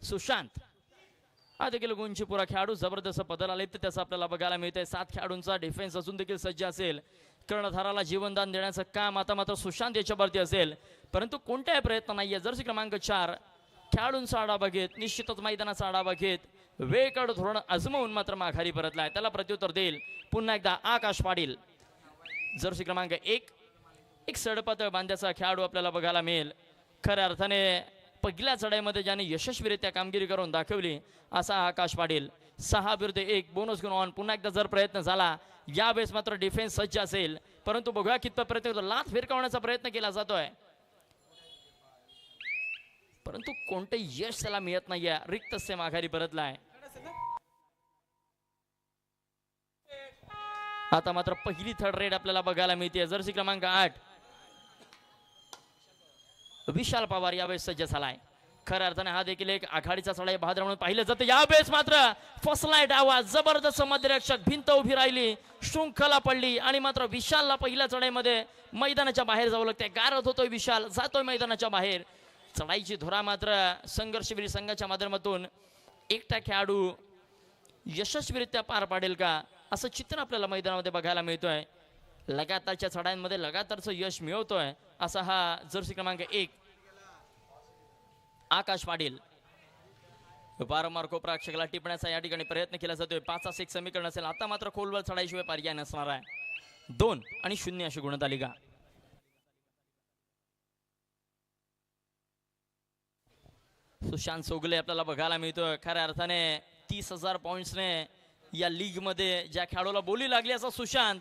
सुशांत हा देखील गुणचीपुरा खेळाडू जबरदस्त पदाला लिप्त त्याचं आपल्याला बघायला मिळतंय. 7 खेळाडूंचा डिफेन्स अजून देखील सज्ज असेल. कर्णधाराला जीवनदान देण्याचं काम आता मात्र सुशांत याच्यावरती असेल, परंतु कोणताही प्रयत्न नाहीये. जर्सी क्रमांक 4 खेळाडूंचा आढावा घेत, निश्चितच मैदानाचा आढावा घेत, वेळेकड धोरण आजमावून मात्र माघारी परतलाय. त्याला प्रत्युत्तर देईल पुन्हा एकदा आकाश पाटील. जर्सी क्रमांक 1 एक सडपातळ बांध्याचा खेळाडू आपल्याला बघायला मिळेल. खऱ्या अर्थाने पहिल्या चढाईमध्ये ज्याने यशस्वीरित्या कामगिरी करून दाखवली असा आकाश पाटील. 6-1 बोनस घेऊन ऑन. पुन्हा एकदा जर प्रयत्न झाला यावेळेस मात्र डिफेन्स सज्ज असेल, परंतु बघूया कितपत प्रयत्न होतो. लाथ फिरकावण्याचा प्रयत्न केला जातोय, परंतु कोणतेही यश त्याला मिळत नाहीये. रिक्त से माघारी परतलाय. आता मात्र पहिली थर्ड रेड आपल्याला बघायला मिळते. जर्सी क्रमांक 8 विशाल पवार यावेळेस सज्ज झालाय. खऱ्या अर्थाने हा देखील एक आघाडीचा चढाई बहादर म्हणून पाहिलं जातं. यावेळेस मात्र फसलाय डावा. जबरदस्त मध्यरक्षक, भिंत उभी राहिली, शृंखला पडली आणि मात्र विशालला पहिल्या चढाईमध्ये मैदानाच्या बाहेर जावं लागतंय. गारत होतोय विशाल, जातोय मैदानाच्या बाहेर. चढाईची धुरा मात्र संघर्षवीर संघाच्या माध्यमातून एकटा खेळाडू यशस्वीरित्या पार पाडेल का असं चित्र आपल्याला मैदानामध्ये बघायला मिळतोय. लगातारच्या चढाईंमध्ये लगातारचं यश मिळवतोय असा हा जर्सी क्रमांक 1 आकाश पाटील. वारंवार प्रेक्षकाला टिपण्याचा या ठिकाणी प्रयत्न केला जातोय. 5-1 समीकरण असेल. आता मात्र खोलवर चढाईशिवाय पर्याय नसणार आहे. 2-0 अशी गुणतालिका. सुशांत सोगले आपल्याला बघायला मिळतोय. खऱ्या अर्थाने 30,000 पॉइंट्सने या लीग मध्ये ज्या खेळाडूला बोली लागली असा सुशांत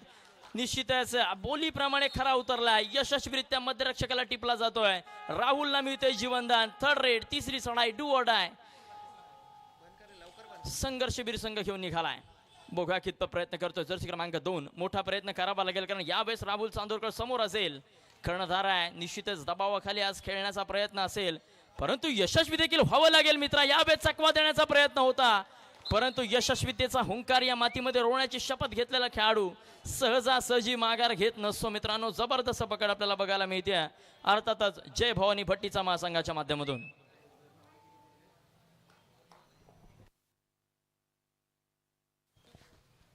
निश्चितच बोलीप्रमाणे खरा उतरलाय. यशस्वीरित्या मध्यरक्षकाला टिपला जातोय. राहुलला मिळतोय जीवनदान. थर्ड रेड, तिसरी चढाई, डू ऑर डाय. संघर्षवीर संघ घेऊन निघालाय. बघूया कितपत प्रयत्न करतोय. जर्सी क्रमांक 2 मोठा प्रयत्न करावा लागेल, कारण यावेळेस राहुल चांदोरकर समोर असेल. कर्णधार आहे, निश्चितच दबावाखाली आज खेळण्याचा प्रयत्न असेल, परंतु यशस्वी देखील व्हावं लागेल मित्रा. यावेळेस चकवा देण्याचा प्रयत्न होता, परंतु यशस्वीतेचा हुंकार या मातीमध्ये रोवण्याची शपथ घेतलेला खेळाडू सहजासहजी माघार घेत नसतो मित्रांनो. जबरदस्त पकड आपल्याला बघायला मिळते, अर्थातच जय भवानी भट्टीचा महासंघाच्या माध्यमातून.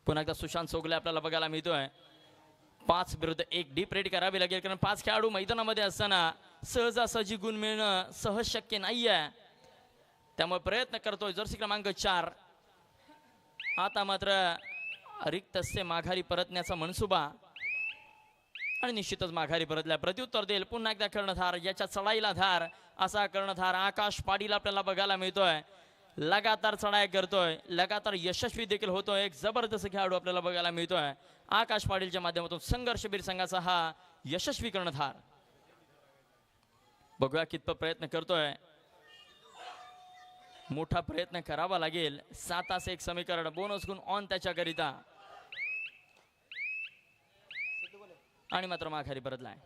पुन्हा एकदा सुशांत सोगले आपल्याला बघायला मिळतोय. 5-1 डीप रेड करावी लागेल, कारण 5 खेळाडू मैदानामध्ये असताना सहजासहजी गुण मिळणं सहज शक्य नाहीये. त्यामुळे प्रयत्न करतोय जर्सी क्रमांक 4. आता मात्र रिक्त से माघारी परतण्याचा मनसुबा आणि निश्चितच माघारी परतल्या. प्रत्युत्तर देईल पुन्हा एकदा कर्णधार. याच्या चढाईला धार असा कर्णधार आकाश पाटील आपल्याला बघायला मिळतोय. लगातार चढाई करतोय, लगातार यशस्वी देखील होतोय. एक जबरदस्त खेळाडू आपल्याला बघायला मिळतोय आकाश पाटीलच्या माध्यमातून. संघर्षवीर संघाचा हा यशस्वी कर्णधार. बघूया कितपत प्रयत्न करतोय. मोठा प्रयत्न करावा लागेल. 7-1 समीकरण, बोनस गुण ऑन त्याच्याकरिता, आणि मात्र माघारी परतलाय.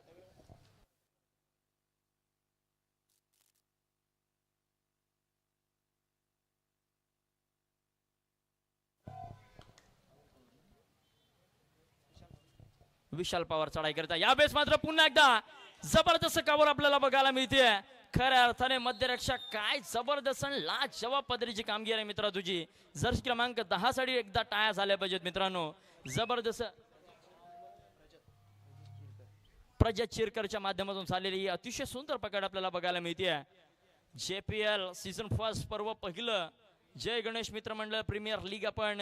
विशाल पवार चढाई करता. यावेळेस मात्र पुन्हा एकदा जबरदस्त कव्हर आपल्याला बघायला मिळते. खऱ्या अर्थाने मध्यरक्षक काय जबरदस्त लाजवाब पदरीची कामगिरी आहे मित्रा तुझी. जर्सी क्रमांक 10 साठी एकदा टाया झाल्या पाहिजेत मित्रांनो. जबरदस्त प्रजत चिरकरच्या माध्यमातून झालेली अतिशय सुंदर पकड आपल्याला बघायला मिळते. JPL सीझन फर्स्ट पर्व पहिलं जय गणेश मित्र मंडळ प्रीमियर लीग आपण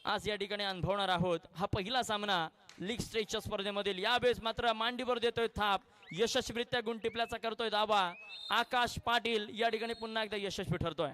आज या ठिकाणी अनुभवणार आहोत. हा पहिला सामना लीग स्टेजच्या स्पर्धेमधील. यावेळेस मात्र मांडीवर देतोय थाप, यशस्वीरित्या गुण टिपल्याचा करतोय दावा. आकाश पाटील या ठिकाणी पुन्हा एकदा यशस्वी ठरतोय.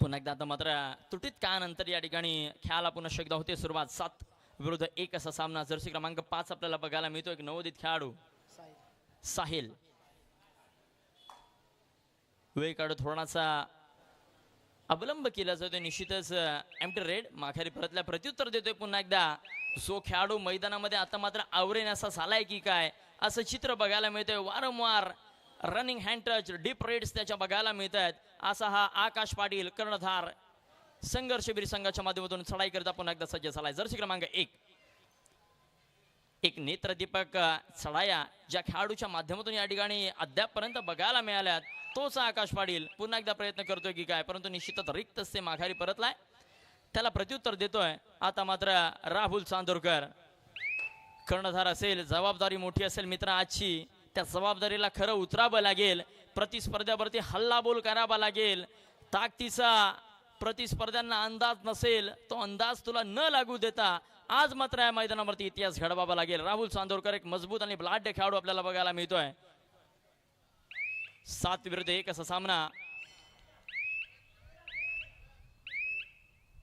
पुन्हा एकदा आता मात्र तुटीत काळानंतर या ठिकाणी खेळाला पुन्हा एकदा होते सुरुवात. 7-1 असा सामना. जर्सी क्रमांक 5 आपल्याला बघायला मिळतो. एक नवोदित खेळाडू साहिल वेळ काढून धोरणाचा अवलंब केला जातो. निश्चितच एम्प्टी रेड माघारी परतल्या प्रत्युत्तर देतोय पुन्हा एकदा. जो खेळाडू मैदानामध्ये आता मात्र आवरेन असा झालाय की काय असं चित्र बघायला मिळतंय. वारंवार running hand touch deep reds त्याच्या बघायला मिळत आहेत. असा हा आकाश पाटील कर्णधार संघर्षवीर संघाच्या माध्यमातून चढाई करता पुन्हा एकदा सज्ज झालाय. जर्सी क्रमांक 1 एक नेत्रदीपक चढाया ज्या खेळाडूच्या माध्यमातून या ठिकाणी अद्यापपर्यंत बघायला मिळाल्यात तोच आकाश पाटील पुन्हा एकदा प्रयत्न करतोय की काय, परंतु निश्चितच रिक्त से माघारी परतलाय. त्याला प्रत्युत्तर देतोय आता मात्र राहुल चांदोरकर. कर्णधार असेल, जबाबदारी मोठी असेल मित्र आजची. त्या जबाबदारीला खरं उतरावं लागेल. प्रतिस्पर्ध्यावरती हल्लाबोल करावा लागेल. ताकदीचा प्रतिस्पर्ध्यांना अंदाज नसेल तो अंदाज तुला न लागू देता आज मात्र या मैदानावरती इतिहास घडवावा लागेल. राहुल चांदोरकर एक मजबूत आणि बलाढ्य खेळाडू आपल्याला बघायला मिळतोय. 7 विरुद्ध 1 असा सामना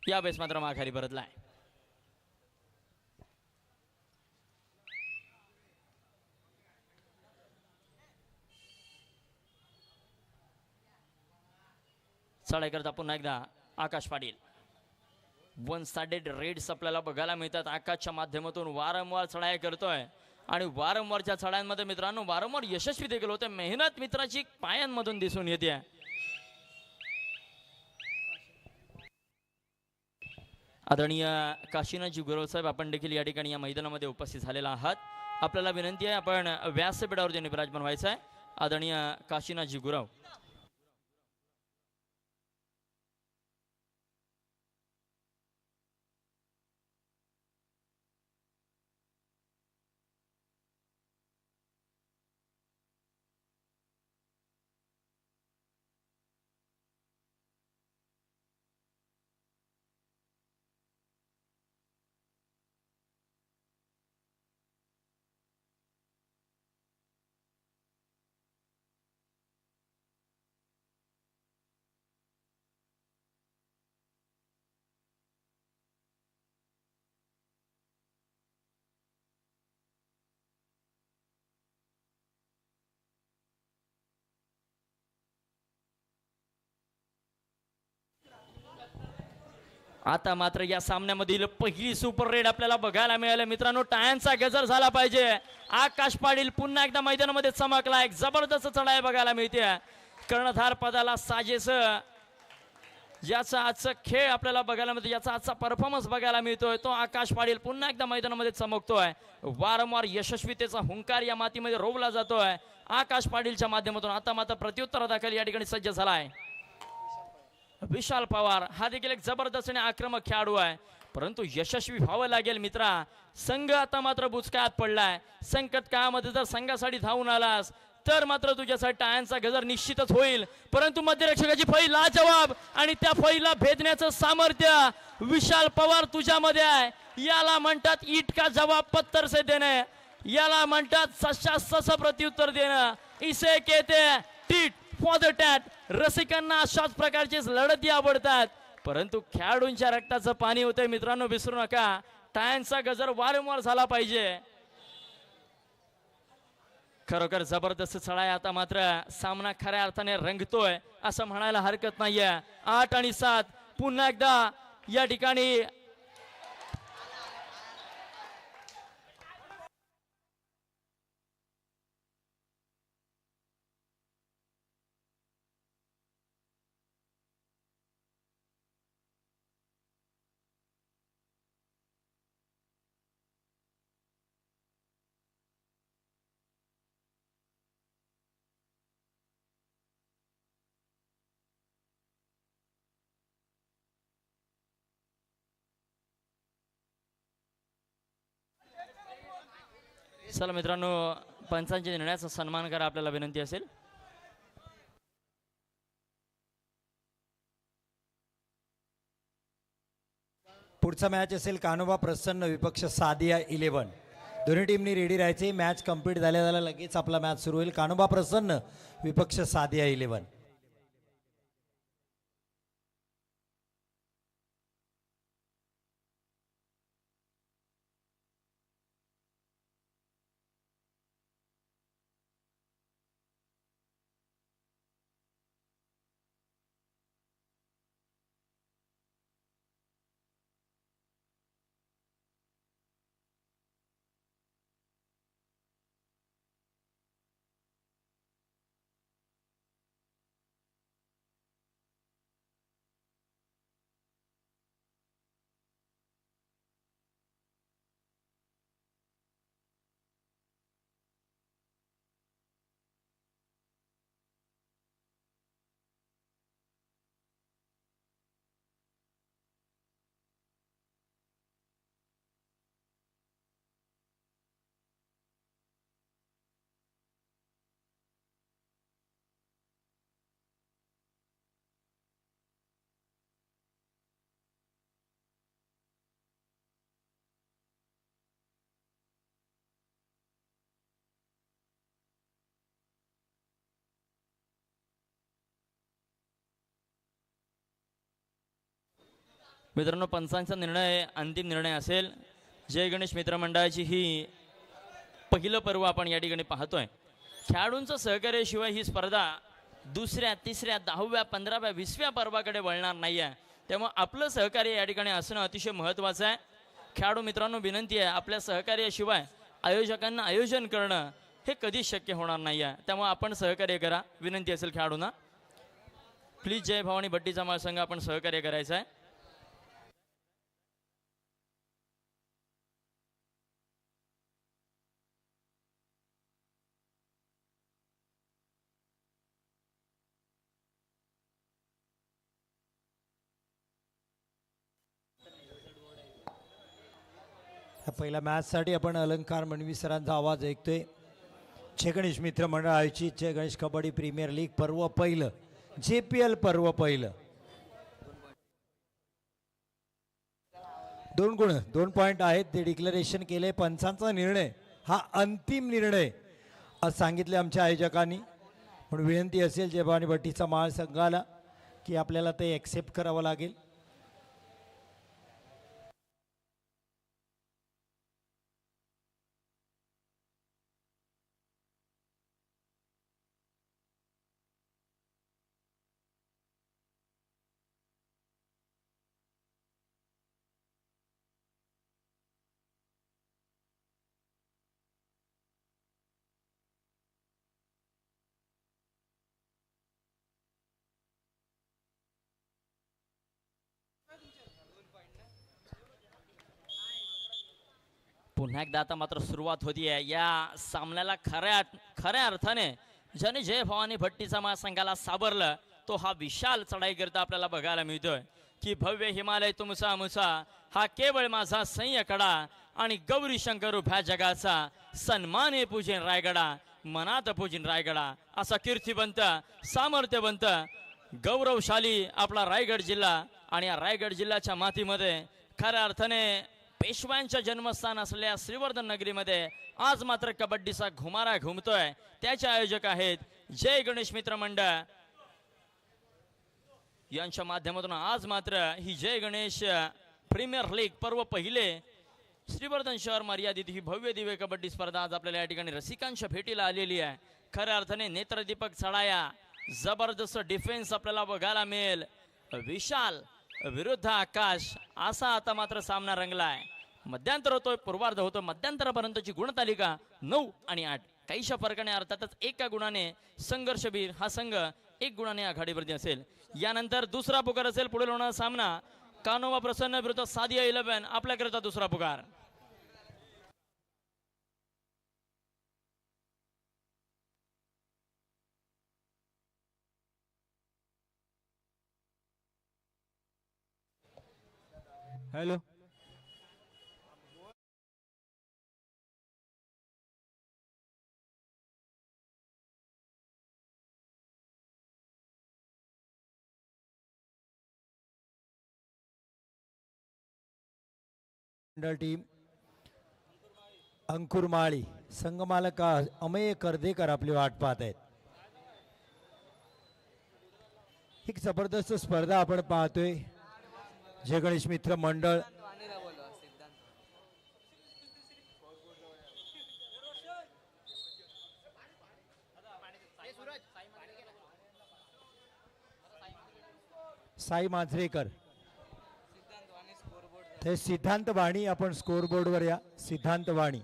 यावेळेस मात्र माघारी परतलाय. चढाई करता पुन्हा एकदा आकाश पाटील. 1 साइडेड रेड्स आपल्याला बघायला मिळतात. आकाशच्या माध्यमातून वारंवार चढाई करतोय आणि वारंवारच्या चढायांमध्ये मित्रांनो वारंवार यशस्वी देखील होते. मेहनत मित्राची पायांमधून दिसून येते. आदरणीय काशीनाथजी गुरव साहेब आपण देखील या ठिकाणी या मैदानामध्ये उपस्थित झालेला आहात. आपल्याला विनंती आहे आपण व्यासपीठावरती विराजमान व्हायचं आहे. आदरणीय काशीनाथजी गुरव. आता मात्र या सामन्यामधील पहिली सुपर रेड आपल्याला बघायला मिळाली मित्रांनो. टायांचा गजर झाला पाहिजे. आकाश पाटील पुन्हा एकदा मैदानामध्ये चमकला. एक जबरदस्त चढाई बघायला मिळते. कर्णधार पदाला साजेस ज्याचा आजचा खेळ आपल्याला बघायला मिळतो, ज्याचा आजचा परफॉर्मन्स बघायला मिळतोय तो आकाश पाटील पुन्हा एकदा मैदानामध्ये चमकतोय. वारंवार यशस्वीतेचा हुंकार या मातीमध्ये रोवला जातोय आकाश पाटीलच्या माध्यमातून. आता मात्र प्रत्युत्तर दाखल या ठिकाणी सज्ज झालाय विशाल पवार. हा देखील एक जबरदस्त आणि आक्रमक खेळाडू आहे, परंतु यशस्वी व्हावं लागेल मित्रा. संघ आता मात्र बुचकात पडलाय. संकट काळामध्ये जर संघासाठी धावून आलास तर मात्र तुझ्यासाठी टाळ्यांचा गजर निश्चितच होईल. परंतु मध्यरक्षकाची फळी लाजवाब आणि त्या फळीला भेदण्याचं सामर्थ्य विशाल पवार तुझ्यामध्ये आहे. याला म्हणतात ईट का जवाब पत्थर से देणे, याला म्हणतात सशा सस प्रत्युत्तर देणं. इसे कहते टीट फॉर द टॅट. रसिकांना अशाच प्रकारचे लढती आवडतात, परंतु खेळाडूंच्या रक्ताचं पाणी होतंय मित्रांनो. विसरू नका टाळ्यांचा गजर वारंवार झाला पाहिजे. खरोखर जबरदस्त चढाई. आता मात्र सामना खऱ्या अर्थाने रंगतोय असं म्हणायला हरकत नाहीये. 8 आणि 7 पुन्हा एकदा या ठिकाणी चला मित्रांनो पंचांच्या निर्णयाचा सन्मान करा आपल्याला विनंती असेल. पुढचा मॅच असेल कान्होबा प्रसन्न विपक्ष सादिया 11. दोन्ही टीमनी रेडी राहायचे. मॅच कंप्लीट झाल्या लगेच आपला मॅच सुरू होईल. कान्होबा प्रसन्न विपक्ष सादिया 11. मित्रांनो, पंचांचा निर्णय अंतिम निर्णय असेल. जय गणेश मित्रमंडळाची ही पहिलं पर्व आपण या ठिकाणी पाहतोय. खेळाडूंचं सहकार्याशिवाय ही स्पर्धा दुसऱ्या, तिसऱ्या, 10व्या, 15व्या, 20व्या पर्वाकडे वळणार नाही आहे. त्यामुळे आपलं सहकार्य या ठिकाणी असणं अतिशय महत्त्वाचं आहे. खेळाडू मित्रांनो, विनंती आहे, आपल्या सहकार्याशिवाय आयोजकांना आयोजन करणं हे कधीच शक्य होणार नाही आहे. त्यामुळे आपण सहकार्य करा, विनंती असेल खेळाडूंना. प्लीज जय भवानी भट्टीचा महासंघ आपण सहकार्य करायचं आहे. पहिल्या मॅचसाठी आपण अलंकार मनवी सरांचा आवाज ऐकतोय. जय गणेश मित्र मंडळ आयोजित जय गणेश कबड्डी प्रीमियर लीग पर्व पहिलं, JPL पर्व पहिलं. 2 गुण 2 पॉइंट आहेत ते डिक्लेरेशन केले. पंचांचा निर्णय हा अंतिम निर्णय आज सांगितले आमच्या आयोजकांनी. म्हणून विनंती असेल जय भवानी भट्टीचा महासंघाला की आपल्याला ते ॲक्सेप्ट करावं लागेल. पुन्हा एकदा आता मात्र सुरुवात होतीये या सामन्याला. खऱ्या अर्थाने ज्याने जय भवानी भट्टीचा महासंघाला सावरलं तो हा विशाल चढाई करता आपल्याला बघायला मिळतोय की भव्य हिमालय तुमचा मुसा हा केवळ माझा सैन्यकडा आणि गौरी शंकर उभ्या जगाचा सन्माने पूजेन रायगडा, मनात पूजेन रायगडा, असा कीर्तिवंत सामर्थ्यवंत गौरवशाली आपला रायगड जिल्हा. आणि या रायगड जिल्ह्याच्या मातीमध्ये खऱ्या अर्थाने पेशव्यांच्या जन्मस्थान असलेल्या श्रीवर्धन नगरीमध्ये आज मात्र कबड्डीचा घुमारा घुमतोय. त्याचे आयोजक आहेत जय गणेश मित्र मंडळ. यांच्या माध्यमातून आज मात्र ही जय गणेश प्रीमियर लीग पर्व पहिले श्रीवर्धन शहर मर्यादित ही भव्य दिव्य कबड्डी स्पर्धा आज आपल्याला या ठिकाणी रसिकांच्या भेटीला आलेली आहे. खऱ्या अर्थाने नेत्रदीपक चढाया, जबरदस्त डिफेन्स आपल्याला बघायला मिळेल. विशाल विरुद्ध आकाश असा आता मात्र सामना रंगलाय. मध्यांतर होतोय, पूर्वार्ध होतो. मध्यांतरापर्यंतची गुणतालिका 9 आणि 8 काहीशा फरकाने, अर्थातच एका गुणाने संघर्षवीर हा संघ 1 गुणाने आघाडीवरती असेल. यानंतर दुसरा पुकार असेल. पुढील होणारा सामना कानोबा प्रसन्न विरुद्ध सादिया 11 आपल्याकरता दुसरा पुकार. हॅलो, मंडळ टीम अंकुर माळी, संघमालक अमेय कर्देकर आपली वाट पाहत आहेत. एक जबरदस्त स्पर्धा आपण पाहतोय. जय गणेश मित्र मंडळ साई मांजरेकर, ते सिद्धांत वाणी. आपण स्कोरबोर्डवर या. सिद्धांत वाणी.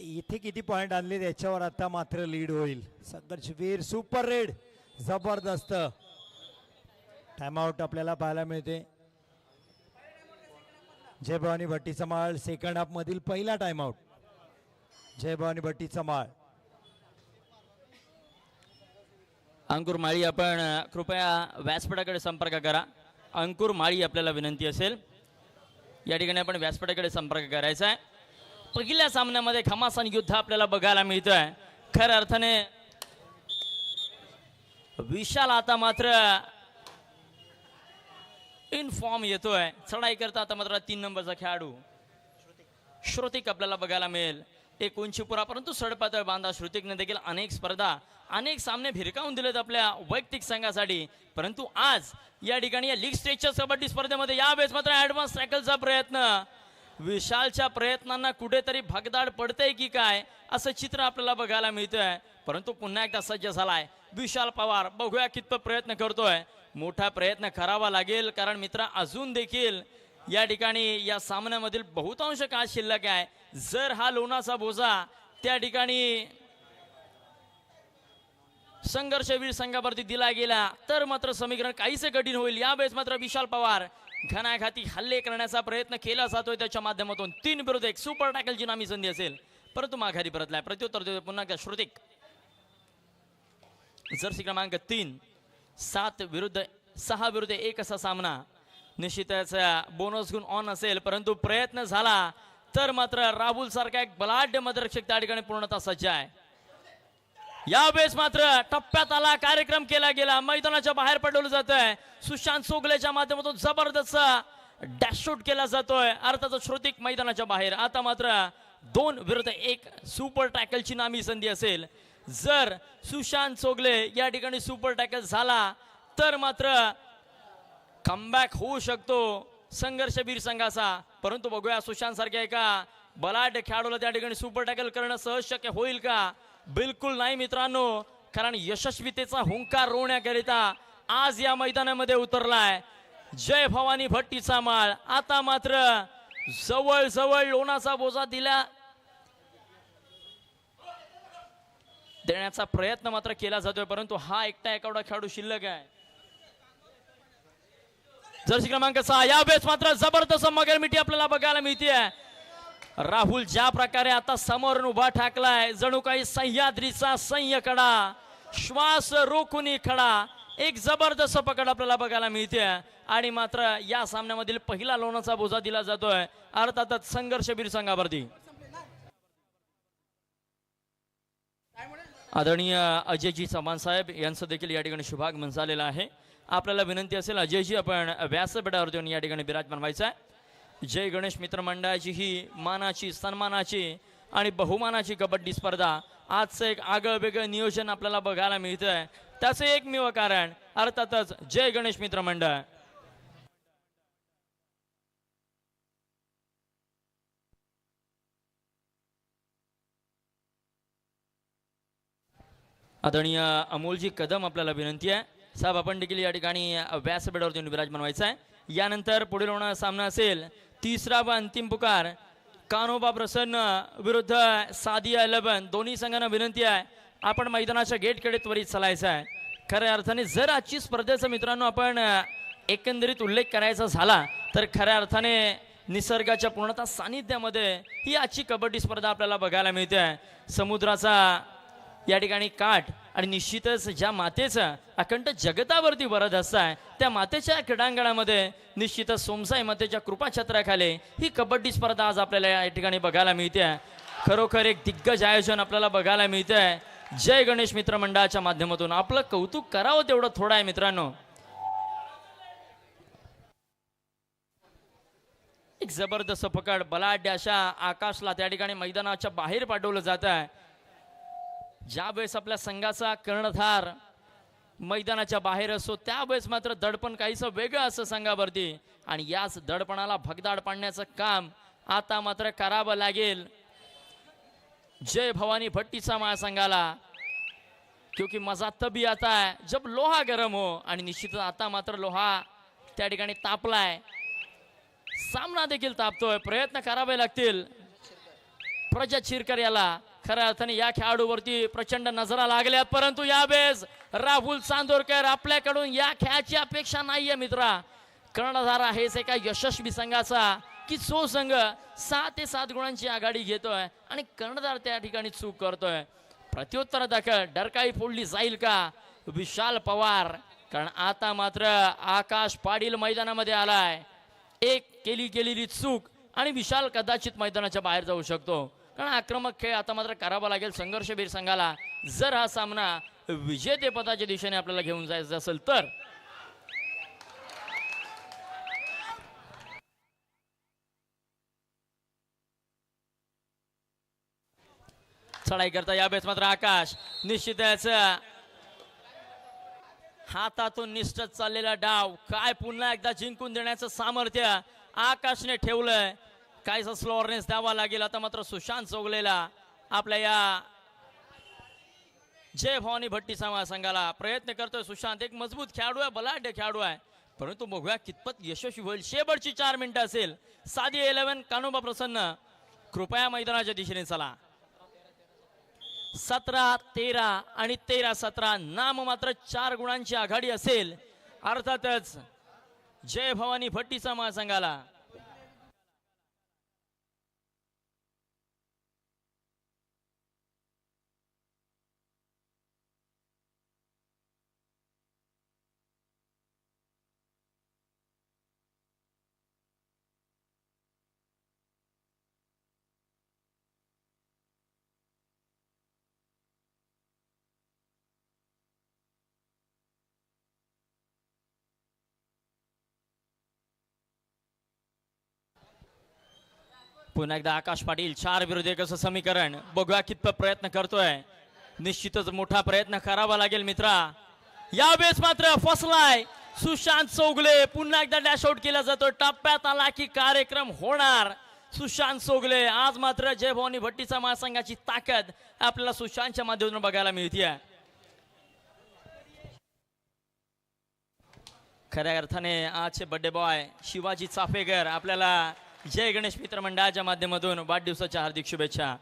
इथे किती पॉइंट आणले त्याच्यावर आता मात्र लीड होईल. संघर्षवीर सुपर रेड जबरदस्त. टाइमआउट आपल्याला पाहायला मिळते. जय भवानी भट्टीचा माळ सेकंड हाफ मधील पहिला टाइमआउट. जय भवानी भट्टीचा माळ. अंकुर माळी आपण कृपया व्यासपीठाकडे संपर्क करा. अंकुर माळी आपल्याला विनंती असेल या ठिकाणी आपण व्यासपीठाकडे संपर्क करायचा आहे. पहिल्या सामन्यामध्ये घमासान युद्ध आपल्याला बघायला मिळतंय. खऱ्या अर्थाने विशाल आता मात्र इन फॉर्म येतोय. चढाई करता आता मात्र 3 नंबरचा खेळाडू श्रुतिक आपल्याला बघायला मिळेल. एक उंचीपुरा परंतु सडपातळ बांधा श्रुतिकने देखील अनेक स्पर्धा अनेक सामने भिरकावून दिलेत आपल्या वैयक्तिक संघासाठी. परंतु आज या ठिकाणी या लीग स्टेजच्या कबड्डी स्पर्धेमध्ये यावेळेस मात्र ऍडव्हान्स टॅकलचा प्रयत्न. विशालच्या प्रयत्नांना कुठेतरी भगदाड पडते की काय असं चित्र आपल्याला बघायला मिळतंय. परंतु पुन्हा एकदा सज्ज झालाय विशाल पवार. बघूया कितपत प्रयत्न करतोय. मोठा प्रयत्न करावा लागेल कारण मित्र अजून देखील या ठिकाणी या सामन्यामधील बहुतांश काळ शिल्लक आहे. जर हा लोणाचा बोजा त्या ठिकाणी संघर्षवीर संघावरती दिला गेला तर मात्र समीकरण काहीसे कठीण होईल. यावेळेस मात्र विशाल पवार घणाघाती हल्ले करण्याचा प्रयत्न केला जातोय त्याच्या माध्यमातून. 3 विरुद्ध 1 सुपर टॅकलची नामी संधी असेल परंतु माघारी परतलाय. प्रत्युत्तर देतोय पुन्हा एकदा श्रुतिक. जर्सी क्रमांक 3 7 विरुद्ध 6 विरुद्ध 1 असा सामना. निश्चितच बोनस गुण ऑन असेल परंतु प्रयत्न झाला तर मात्र राहुल सारखा एक बलाढ्य मदरक्षक त्या ठिकाणी पूर्णतः सज्ज आहे. यावेळेस मात्र टप्प्यात आला कार्यक्रम केला गेला. मैदानाच्या बाहेर पडवलं जात आहे. सुशांत सोगलेच्या माध्यमातून जबरदस्त डॅशशूट केला जातोय. अर्थातच श्रुतिक मैदानाच्या बाहेर. आता मात्र 2 विरुद्ध 1 सुपर टॅकलची नामी संधी असेल. जर सुशांत सोगले या ठिकाणी सुपर टॅकल झाला तर मात्र कमबॅक होऊ शकतो संघर्षवीर संघाचा. परंतु बघूया सुशांत सारख्या एका बलाढ्य खेळाडूला त्या ठिकाणी सुपर टॅकल करणं सहज शक्य होईल का? बिलकुल नाही मित्रांनो. कारण यशस्वीतेचा हुंकार रोवण्याकरिता आज या मैदानामध्ये उतरलाय जय भवानी भट्टीचा माळ. आता मात्र जवळ जवळ लोणाचा बोजा देण्याचा प्रयत्न मात्र केला जातोय परंतु हा एकटा एवढा खेळाडू शिल्लक आहे. जर्सी क्रमांक 6 यावेळेस मात्र जबरदस्त मगरमिठी आपल्याला बघायला मिळते. राहुल ज्या प्रकारे आता समोरून उभा ठाकलाय जणू काही सह्याद्रीचा सह्यकडा श्वास रोखून खडा. एक जबरदस्त पकड आपल्याला बघायला मिळते आणि मात्र या सामन्यामधील पहिला लोणाचा बोजा दिला जातोय अर्थातच संघर्षवीर संघावरती. आदरणीय अजयजी चव्हाण साहेब यांचं देखील या ठिकाणी शुभागमन झालेलं आहे. आपल्याला विनंती असेल अजयजी आपण व्यासपीठावरती येऊन या ठिकाणी विराजमान व्हायचं आहे. जय गणेश मित्र मंडळाची ही मानाची सन्मानाची आणि बहुमानाची कबड्डी स्पर्धा आजचं एक आगळं वेगळं नियोजन आपल्याला बघायला मिळतंय. त्याचं एकमेव कारण अर्थातच जय गणेश मित्र मंडळ. आदरणीय अमोलजी कदम आपल्याला विनंती आहे साहेब आपण देखील या ठिकाणी व्यासपीठावरती विराजमान व्हायचं आहे. यानंतर पुढील होणारा सामना असेल तिसरा व अंतिम पुकार कान्होबा प्रसन्न विरुद्ध सादिया 11. दोन्ही संघांना विनंती आहे आपण मैदानाच्या गेटकडे त्वरित चालायचं आहे. खऱ्या अर्थाने जर आजची स्पर्धेचा मित्रांनो आपण एकंदरीत उल्लेख करायचा झाला तर खऱ्या अर्थाने निसर्गाच्या पूर्णतः सानिध्यामध्ये ही आजची कबड्डी स्पर्धा आपल्याला बघायला मिळते. समुद्राचा या ठिकाणी काठ आणि निश्चितच ज्या मातेचा अखंड जगतावरती वरद असताय त्या मातेच्या क्रीडांगणामध्ये निश्चितच सोमसाई मातेच्या कृपाछत्राखाली ही कबड्डी स्पर्धा आज आपल्याला या ठिकाणी बघायला मिळते. खरोखर एक दिग्गज आयोजन आपल्याला बघायला मिळतंय जय गणेश मित्र मंडळाच्या माध्यमातून. आपलं कौतुक करावं तेवढं थोडं आहे मित्रांनो. एक जबरदस्त पकड बलाढ्य अशा आकाशला त्या ठिकाणी मैदानाच्या बाहेर पाठवलं जात आहे. ज्यावेळेस आपल्या संघाचा कर्णधार मैदानाच्या बाहेर असतो त्यावेळेस मात्र दडपण काहीसं वेगळं असं संघावरती आणि याच दडपणाला भगदाड पाडण्याचं काम आता मात्र करावं लागेल जय भवानी भट्टीचा महासंघाला. क्योंकि मजा तभी आता है जब लोहा गरम हो आणि निश्चितच आता मात्र लोहा त्या ठिकाणी तापलाय. सामना देखील तापतोय. प्रयत्न करावे लागतील प्रजा चिरकर याला खऱ्या अर्थाने या खेळाडूवरती प्रचंड नजरा लागल्यात, परंतु यावेळेस राहुल चांदोरकर आपल्याकडून या खेळाची अपेक्षा नाहीये मित्रा. कर्णधार आहेच एका यशस्वी संघाचा की जो संघ 6 ते 7 गुणांची आघाडी घेतोय आणि कर्णधार त्या ठिकाणी चूक करतोय. प्रत्युत्तर दाखल डरकाळी फोडली जाईल का विशाल पवार, कारण आता मात्र आकाश पाटील मैदानामध्ये आलाय. एक केलेली चूक आणि विशाल कदाचित मैदानाच्या बाहेर जाऊ शकतो, कारण आक्रमक खेळ आता मात्र करावा लागेल संघर्षवीर संघाला जर हा सामना विजेतेपदाच्या दिशेने आपल्याला घेऊन जायचं असेल तर. चढाई करता यावेळेस मात्र आकाश निश्चितच हातातून निष्ठच चाललेला डाव काय पुन्हा एकदा जिंकून देण्याचं सामर्थ्य आकाशने ठेवलंय. काहीसा स्लोअरनेस द्यावा लागेल आता मात्र सुशांत चौगलेला आपल्या या जय भवानी भट्टी संघाला प्रयत्न करतोय. सुशांत एक मजबूत खेळाडू आहे, बलाढ्य खेळाडू आहे, परंतु बघूया कितपत यशस्वी होईल. शेवटची 4 मिनिटं असेल. साधी 11 कान्होबा प्रसन्न कृपया मैदानाच्या दिशेने चला. 17-13 आणि 13-17 नाम मात्र 4 गुणांची आघाडी असेल अर्थातच जय भवानी भट्टीचा महासंघाला. पुन्हा एकदा आकाश पाटील 4 विरुद्ध 1 असं समीकरण बघूया कितपत प्रयत्न करतोय. निश्चितच मोठा प्रयत्न करावा लागेल मित्रा. यावेळेस मात्र फसलाय सुशांत चौगले. पुन्हा एकदा डॅश आउट केला जातो. टप्प्यात आला की कार्यक्रम होणार. सुशांत चौगले आज मात्र जय भवानी भट्टीचा महासंघाची ताकद आपल्याला सुशांतच्या माध्यमातून बघायला मिळते. खऱ्या अर्थाने आजचे बर्थडे बॉय शिवाजी चाफेकर आपल्याला जय गणेश मित्र मंडळाच्या माध्यमातून वाढदिवसाच्या हार्दिक शुभेच्छा.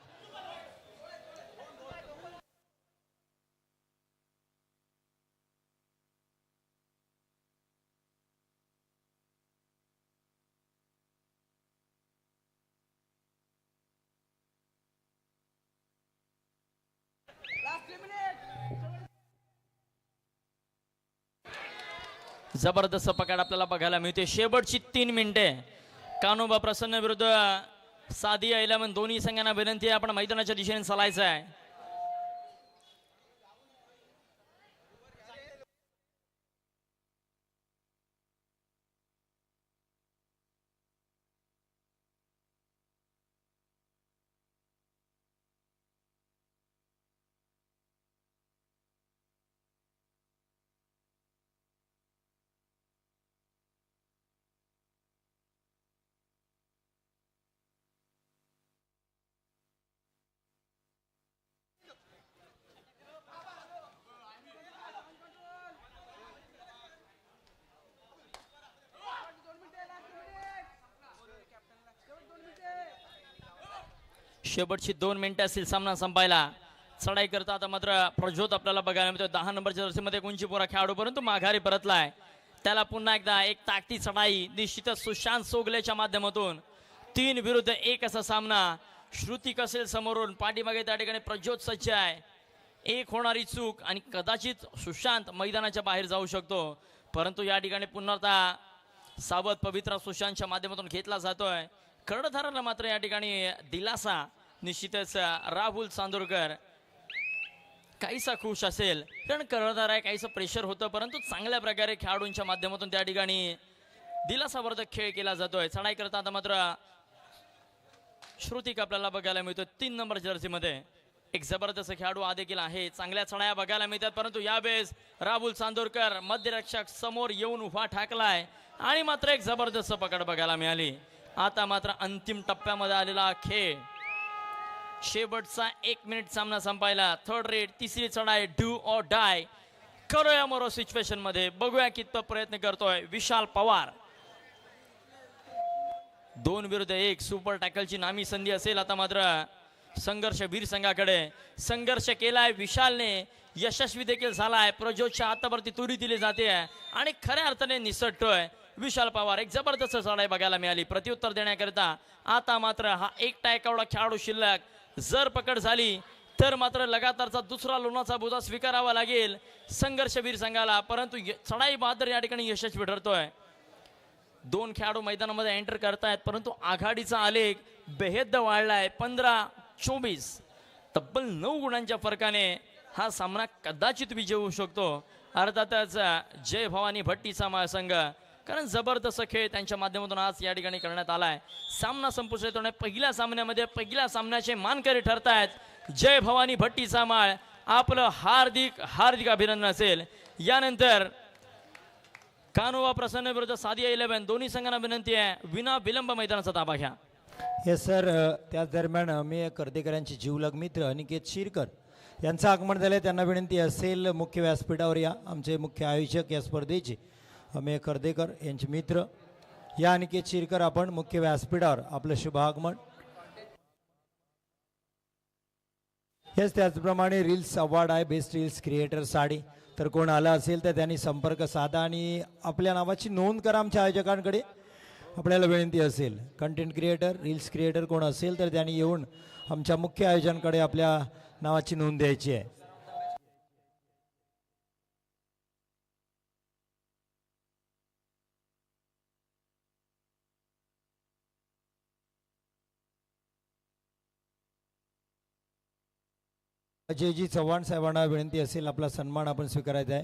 जबरदस्त पकड आपल्याला बघायला मिळते. शेवटची 3 मिनिटे कान्होबा प्रसन्न विरुद्ध साधी 11 दोन्ही संघांना विनंती आहे आपण मैदानाच्या दिशेने चालायचं आहे. शेवटची 2 मिनिटं असतील सामना संपायला. चढाई करता आता मात्र प्रज्योत आपल्याला बघायला मिळतो. 10 नंबरच्या जर्सीमध्ये कुंचीपुरा खेळाडू परंतु माघारी परतलाय. त्याला पुन्हा एकदा एक ताकदी चढाई निश्चितच सुशांत चौगलेच्या माध्यमातून 3 विरुद्ध 1 असा सामना. श्रुती कसेल समोरून पाठीमागे त्या ठिकाणी प्रज्योत सज्ज आहे. एक होणारी चूक आणि कदाचित सुशांत मैदानाच्या बाहेर जाऊ शकतो, परंतु या ठिकाणी पुन्हा आता सावध पवित्र सुशांतच्या माध्यमातून घेतला जातोय. कर्णधाराला मात्र या ठिकाणी दिलासा. निश्चितच राहुल चांदोरकर काहीसा खुश असेल कारण कर्णधार आहे, काहीसं प्रेशर होतं, परंतु चांगल्या प्रकारे खेळाडूंच्या माध्यमातून त्या ठिकाणी दिलासावर्धक खेळ केला जातोय. चढाई करता आता मात्र श्रुतिक आपल्याला बघायला मिळतो 3 नंबर जर्सीमध्ये. एक जबरदस्त खेळाडू हा देखील आहे. चांगल्या चढाया बघायला मिळतात, परंतु यावेळेस राहुल चांदोरकर मध्यरक्षक समोर येऊन उभा ठाकलाय आणि मात्र एक जबरदस्त पकड बघायला मिळाली. आता मात्र अंतिम टप्प्यामध्ये आलेला खेळ. शेवटचा 1 मिनिट सामना संपायला. थर्ड रेड तिसरी चढाई डू ऑर डाय. करूया मरो सिच्युएशन मध्ये. बघूया कितपत प्रयत्न करतोय विशाल पवार. 2 विरुद्ध 1 सुपर टॅकलची नामी संधी असेल आता मात्र संघर्षवीर संघाकडे. संघर्ष केलाय विशालने, यशस्वी देखील झालाय. प्रज्योतच्या हातावरती तुरी दिली जाते आणि खऱ्या अर्थाने निसटतोय विशाल पवार. एक जबरदस्त चढाई बघायला मिळाली प्रत्युत्तर देण्याकरिता. आता मात्र हा एकटा एवढा खेळाडू शिल्लक. जर पकड झाली तर मात्र लगातारचा दुसरा लोणाचा बोजा स्वीकारावा लागेल संघर्षवीर संघाला. परंतु चढाई बहादर या ठिकाणी यशस्वी ठरतोय. 2 खेळाडू मैदानामध्ये एंटर करतायत, परंतु आघाडीचा आलेख बेहद्द वाढलाय. 15-24 तब्बल 9 गुणांच्या फरकाने हा सामना कदाचित विजय होऊ शकतो. अर्थातच जय भवानी भट्टीचा महासंघ, कारण जबरदस्त खेळ त्यांच्या माध्यमातून आज या ठिकाणी करण्यात आलाय. सामना संपुष्टात येतोय. पहिल्या सामन्यामध्ये पहिल्या सामन्याचे मानकरी ठरतायत जय भवानी भट्टीचा माळ. आपलं हार्दिक हार्दिक अभिनंदन असेल. यानंतर कानोवा प्रसन्न विरुद्ध सादिया 11 दोन्ही संघांना विनंती आहे विना विलंब मैदानाचा ताबा घ्या. Yes sir. त्याच दरम्यान मी कर्देकरांचे जीवलग मित्र अनिकेत शिरकर यांचं आगमन झालं. त्यांना विनंती असेल मुख्य व्यासपीठावर या. आमचे मुख्य आयोजक या स्पर्धेचे अमेय कर्देकर यांचे मित्र या. अनिकेत शिरकर, आपण मुख्य व्यासपीठावर आपलं शुभ आगमन. येस, त्याचप्रमाणे रील्स अवॉर्ड आहे बेस्ट रील्स क्रिएटर साडी. तर कोण आला असेल तर त्यांनी संपर्क साधा आणि आपल्या नावाची नोंद करा आमच्या आयोजकांकडे. आपल्याला विनंती असेल कंटेंट क्रिएटर रील्स क्रिएटर कोण असेल तर त्यांनी येऊन आमच्या मुख्य आयोजकांकडे आपल्या नावाची नोंद द्यायची आहे. अजयजी चव्हाण साहेबांना विनंती असेल आपला सन्मान आपण स्वीकारायचा आहे.